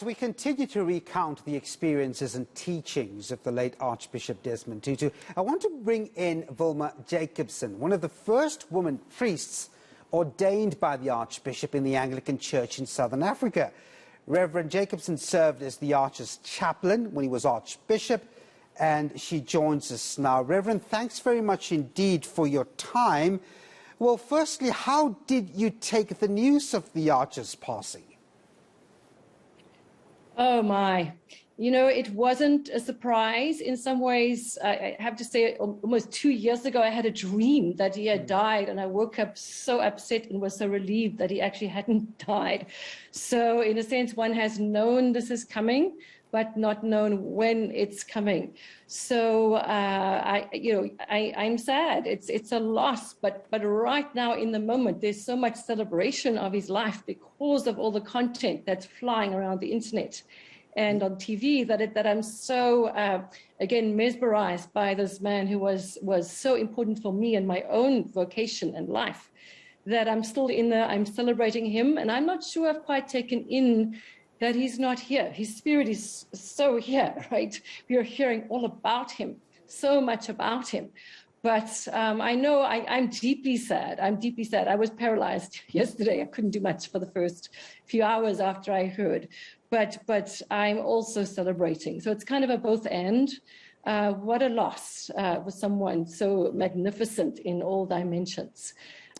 We continue to recount the experiences and teachings of the late Archbishop Desmond Tutu. I want to bring in Wilma Jakobsen, one of the first women priests ordained by the Archbishop in the Anglican Church in Southern Africa. Reverend Jakobsen served as the Arch's chaplain when he was Archbishop, and she joins us now. Reverend, thanks very much indeed for your time. Well, firstly, how did you take the news of the Arch's passing? Oh, my. You know, it wasn't a surprise. In some ways, I have to say, almost 2 years ago, I had a dream that he had died, and I woke up so upset and was so relieved that he actually hadn't died. So, in a sense, one has known this is coming, but not known when it's coming. So, I'm sad. It's a loss, but right now in the moment, there's so much celebration of his life because of all the content that's flying around the internet and on TV that I'm so, again, mesmerized by this man who was so important for me and my own vocation and life, that I'm still in there, I'm celebrating him, and I'm not sure I've quite taken in that he's not here. His spirit is so here, right? We are hearing all about him, so much about him. But I know I'm deeply sad. I'm deeply sad. I was paralyzed yesterday. I couldn't do much for the first few hours after I heard. But I'm also celebrating. So it's kind of a both and. What a loss for someone so magnificent in all dimensions.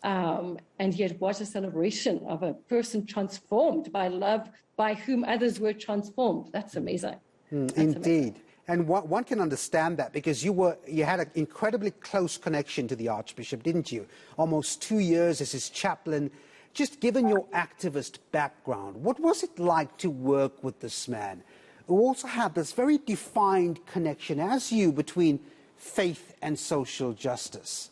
And yet what a celebration of a person transformed by love, by whom others were transformed. That's amazing. That's indeed. amazing. And one can understand that because you had an incredibly close connection to the Archbishop, didn't you? Almost 2 years as his chaplain. Just given your activist background, what was it like to work with this man who also had this very defined connection as you between faith and social justice?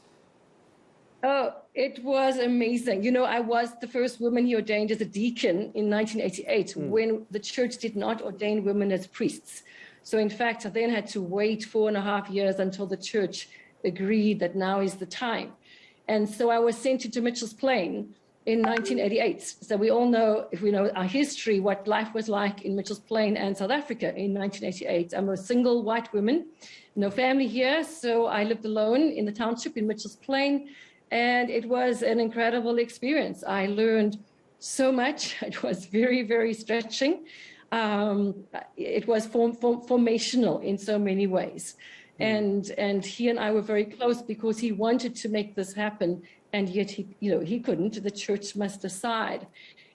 Oh, it was amazing. You know, I was the first woman he ordained as a deacon in 1988 when the church did not ordain women as priests. So in fact, I then had to wait 4.5 years until the church agreed that now is the time. And so I was sent into Mitchell's Plain in 1988. So we all know, if we know our history, what life was like in Mitchell's Plain and South Africa in 1988. I'm a single white woman, no family here. So I lived alone in the township in Mitchell's Plain. And it was an incredible experience. I learned so much. It was very, very stretching. It was formational in so many ways. And he and I were very close because he wanted to make this happen. And yet he couldn't. The church must decide.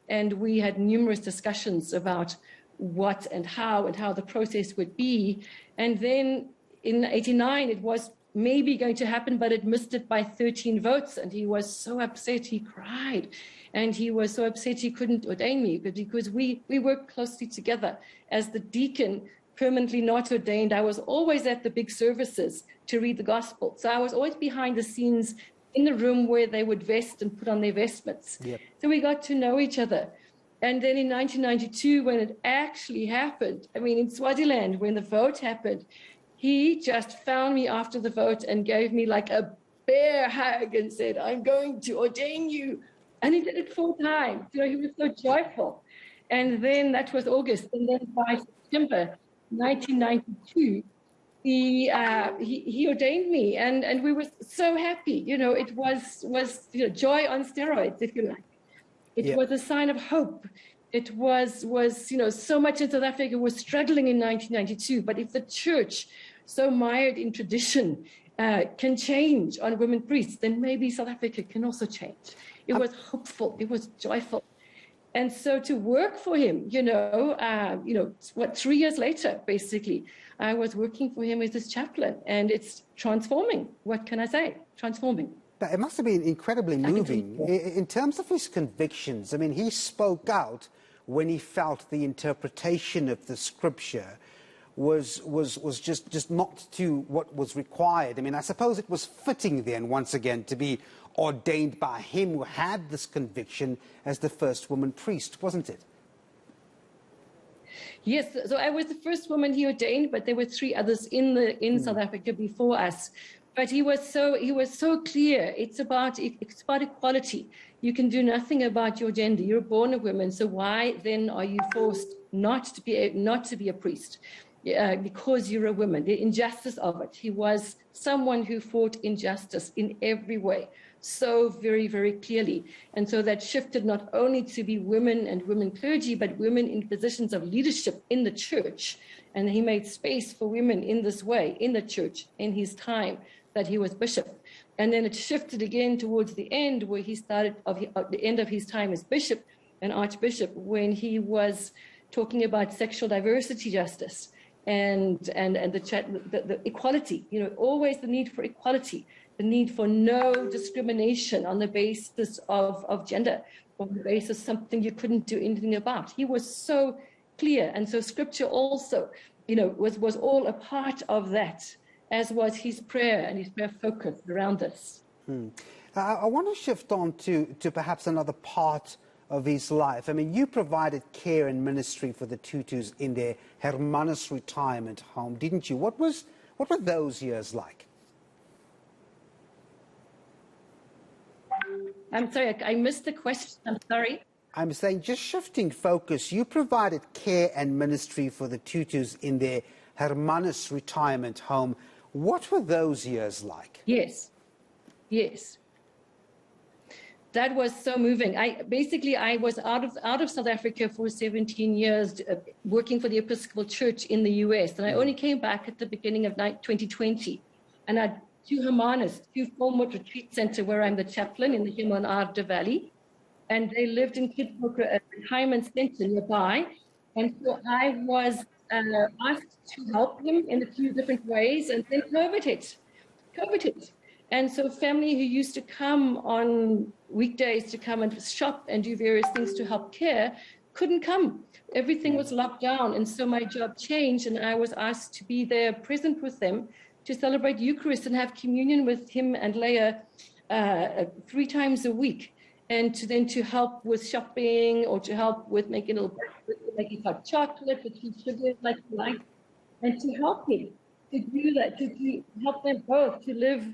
And we had numerous discussions about what and how the process would be. And then in '89, it was maybe going to happen, but it missed it by 13 votes. And he was so upset, he cried. And he was so upset he couldn't ordain me because we worked closely together. As the deacon, permanently not ordained, I was always at the big services to read the gospel. So I was always behind the scenes in the room where they would vest and put on their vestments. Yep. So we got to know each other. And then in 1992, when it actually happened, I mean, in Swaziland, when the vote happened, he just found me after the vote and gave me like a bear hug and said, "I'm going to ordain you." And he did it 4 times. You know, he was so joyful. And then that was August. And then by September 1992, he ordained me. And we were so happy. You know, it was joy on steroids, if you like. It was a sign of hope. It was so much in South Africa was struggling in 1992. But if the church, so mired in tradition, can change on women priests, then maybe South Africa can also change. It was hopeful. It was joyful. And so to work for him, 3 years later, basically, I was working for him as his chaplain. And it's transforming. What can I say? Transforming. It must have been incredibly moving. In terms of his convictions, I mean, he spoke out when he felt the interpretation of the scripture was just not to what was required. I mean, I suppose it was fitting then, once again, to be ordained by him who had this conviction as the first woman priest, wasn't it? Yes, so I was the first woman he ordained, but there were 3 others in South Africa before us. But he was so clear. It's about equality. You can do nothing about your gender. You're born a woman, so why then are you forced not to be a priest? Because you're a woman. The injustice of it. He was someone who fought injustice in every way, so very, very clearly. And so that shifted not only to be women and women clergy, but women in positions of leadership in the church. And he made space for women in this way in the church in his time that he was bishop. And then it shifted again towards the end, where he started at the end of his time as bishop and archbishop, when he was talking about sexual diversity justice and the equality, always the need for equality, the need for no discrimination on the basis of gender, on the basis of something you couldn't do anything about. He was so clear. And so scripture also, was all a part of that, as was his prayer and his prayer focus around this. I want to shift on to perhaps another part of his life. I mean, you provided care and ministry for the Tutus in their Hermanus retirement home, didn't you? What were those years like? I'm sorry, I missed the question. I'm sorry. I'm saying, just shifting focus, you provided care and ministry for the Tutus in their Hermanus retirement home. What were those years like? Yes. That was so moving. I was out of South Africa for 17 years, working for the Episcopal Church in the US. And I only came back at the beginning of 2020. And I to Hermanus, to Fulmouth Retreat Center, where I'm the chaplain in the Hemelnaarde Valley. And they lived in Kidbrook, a retirement center nearby. And so I was asked to help him in a few different ways. And then COVID hit. And so family who used to come on weekdays to come and shop and do various things to help care couldn't come. Everything was locked down. And so my job changed, and I was asked to be there present with them to celebrate Eucharist and have communion with him and Leah 3 times a week. And to help with shopping, or to help with making a little breakfast, making hot chocolate with sugar like you like, and to help him to do that, to help them both to live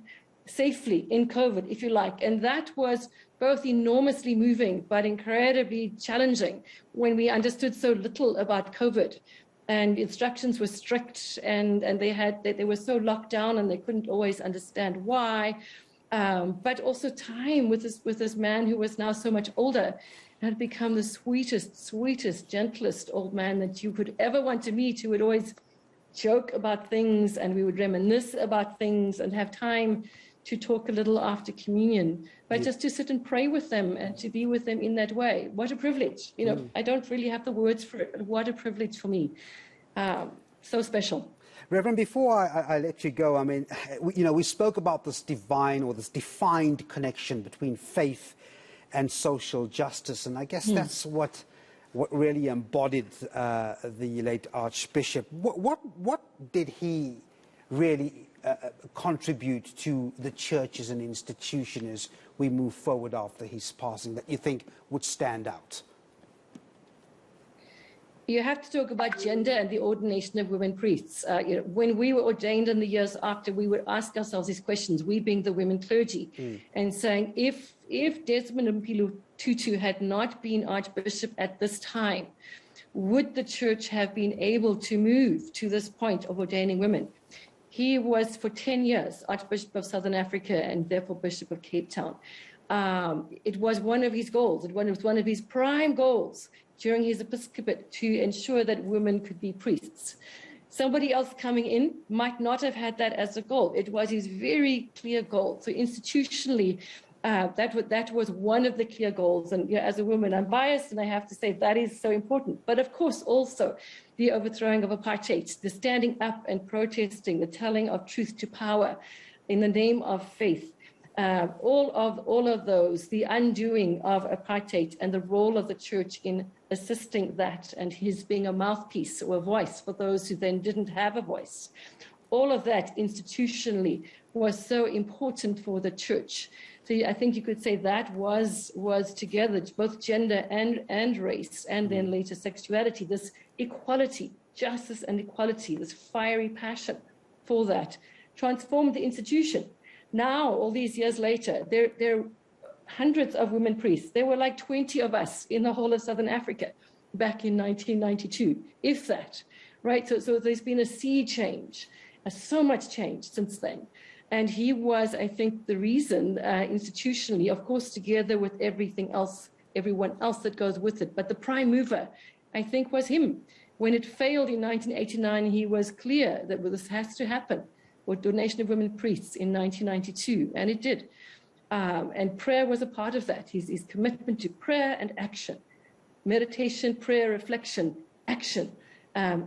safely in COVID, if you like. And that was both enormously moving, but incredibly challenging when we understood so little about COVID. And instructions were strict, and they were so locked down, and they couldn't always understand why. But also time with this man who was now so much older, had become the sweetest, gentlest old man that you could ever want to meet, who would always joke about things, and we would reminisce about things and have time to talk a little after communion, but just to sit and pray with them and to be with them in that way. What a privilege. I don't really have the words for it, but what a privilege for me. So special. Reverend, before I let you go, I mean, we spoke about this divine, or this defined connection between faith and social justice, and I guess that's what really embodied the late Archbishop. What did he really contribute to the church as an institution as we move forward after his passing that you think would stand out? You have to talk about gender and the ordination of women priests. When we were ordained in the years after, we would ask ourselves these questions, we being the women clergy, and saying, if Desmond Tutu had not been Archbishop at this time, would the church have been able to move to this point of ordaining women? He was for 10 years Archbishop of Southern Africa and therefore Bishop of Cape Town. It was one of his goals. It was one of his prime goals during his episcopate to ensure that women could be priests. Somebody else coming in might not have had that as a goal. It was his very clear goal. So institutionally, that was one of the clear goals. And as a woman, I'm biased, and I have to say that is so important. But of course, also the overthrowing of apartheid, the standing up and protesting, the telling of truth to power in the name of faith. All of those, the undoing of apartheid and the role of the church in assisting that, and his being a mouthpiece or a voice for those who then didn't have a voice. All of that institutionally was so important for the church. So I think you could say that was together, both gender and race, and then later sexuality, this equality, justice and equality, this fiery passion for that, transformed the institution. Now, all these years later, there are hundreds of women priests. There were like 20 of us in the whole of Southern Africa back in 1992, if that, right? So there's been a sea change, so much change since then. And he was, I think, the reason institutionally, of course, together with everything else, everyone else that goes with it. But the prime mover, I think, was him. When it failed in 1989, he was clear that this has to happen, ordination of women priests in 1992, and it did. And prayer was a part of that, his commitment to prayer and action. Meditation, prayer, reflection, action,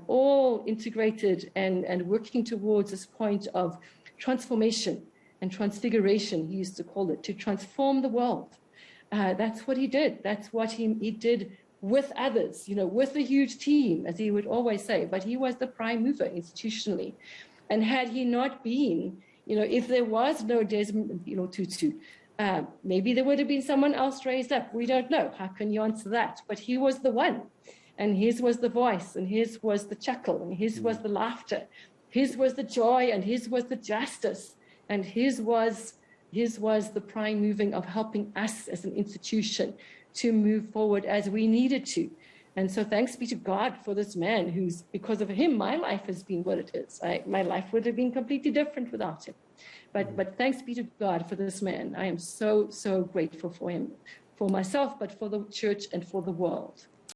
all integrated and working towards this point of transformation and transfiguration, he used to call it, to transform the world. That's what he did. That's what he did with others, with a huge team, as he would always say. But he was the prime mover institutionally. And had he not been, if there was no Desmond Tutu, maybe there would have been someone else raised up. We don't know. How can you answer that? But he was the one. And his was the voice, and his was the chuckle, and his was the laughter. His was the joy, and his was the justice, and his was the prime moving of helping us as an institution to move forward as we needed to. And so thanks be to God for this man who's, because of him, my life has been what it is. My life would have been completely different without him. But thanks be to God for this man. I am so, so grateful for him, for myself, but for the church and for the world.